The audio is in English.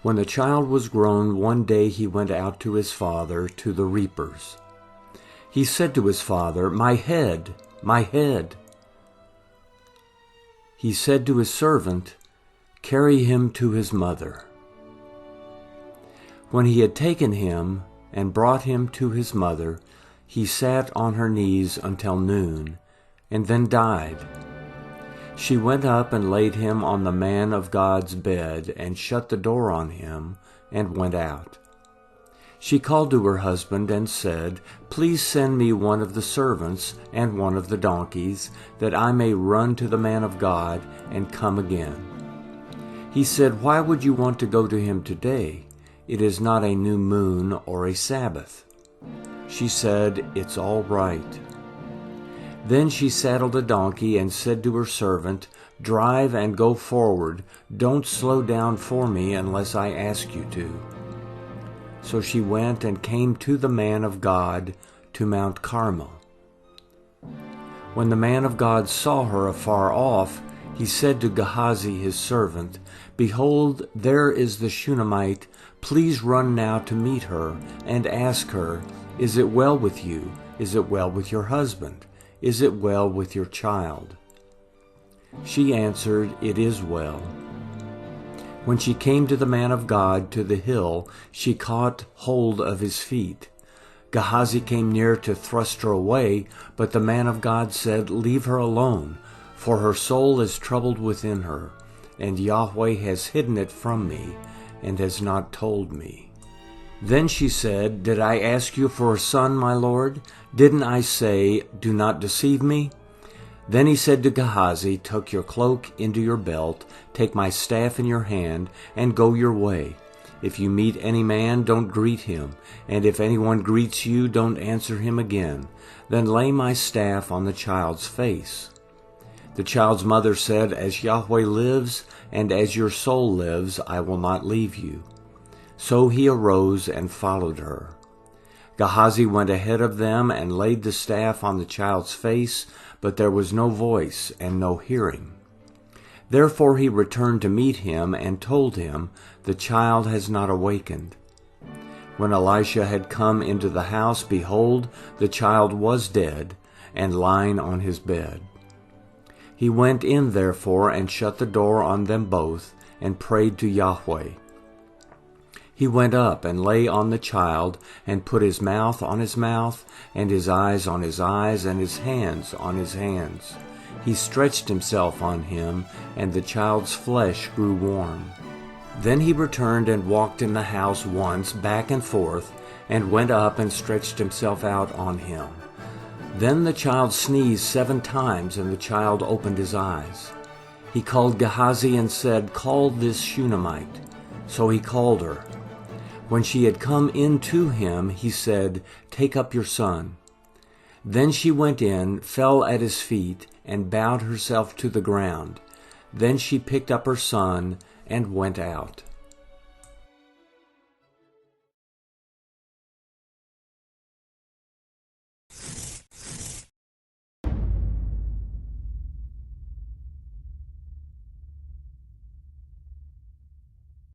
When the child was grown, one day he went out to his father to the reapers. He said to his father, "My head, my head." He said to his servant, "Carry him to his mother." When he had taken him and brought him to his mother, he sat on her knees until noon, and then died. She went up and laid him on the man of God's bed, and shut the door on him, and went out. She called to her husband and said, "Please send me one of the servants and one of the donkeys, that I may run to the man of God and come again." He said, "Why would you want to go to him today? It is not a new moon or a Sabbath." She said, "It's all right." Then she saddled a donkey and said to her servant, "Drive and go forward. Don't slow down for me unless I ask you to." So she went and came to the man of God to Mount Carmel. When the man of God saw her afar off, he said to Gehazi his servant, "Behold, there is the Shunammite. Please run now to meet her and ask her, 'Is it well with you? Is it well with your husband? Is it well with your child?'" She answered, "It is well." When she came to the man of God to the hill, she caught hold of his feet. Gehazi came near to thrust her away, but the man of God said, "Leave her alone, for her soul is troubled within her, and Yahweh has hidden it from me, and has not told me." Then she said, "Did I ask you for a son, my lord? Didn't I say, 'Do not deceive me'?" Then he said to Gehazi, "Tuck your cloak into your belt, take my staff in your hand, and go your way. If you meet any man, don't greet him, and if anyone greets you, don't answer him again. Then lay my staff on the child's face." The child's mother said, "As Yahweh lives, and as your soul lives, I will not leave you." So he arose and followed her. Gehazi went ahead of them and laid the staff on the child's face, but there was no voice and no hearing. Therefore he returned to meet him and told him, "The child has not awakened." When Elisha had come into the house, behold, the child was dead and lying on his bed. He went in therefore and shut the door on them both and prayed to Yahweh. He went up and lay on the child, and put his mouth on his mouth, and his eyes on his eyes, and his hands on his hands. He stretched himself on him, and the child's flesh grew warm. Then he returned and walked in the house once, back and forth, and went up and stretched himself out on him. Then the child sneezed 7 times, and the child opened his eyes. He called Gehazi and said, "Call this Shunammite." So he called her. When she had come in to him, he said, "Take up your son." Then she went in, fell at his feet, and bowed herself to the ground. Then she picked up her son and went out.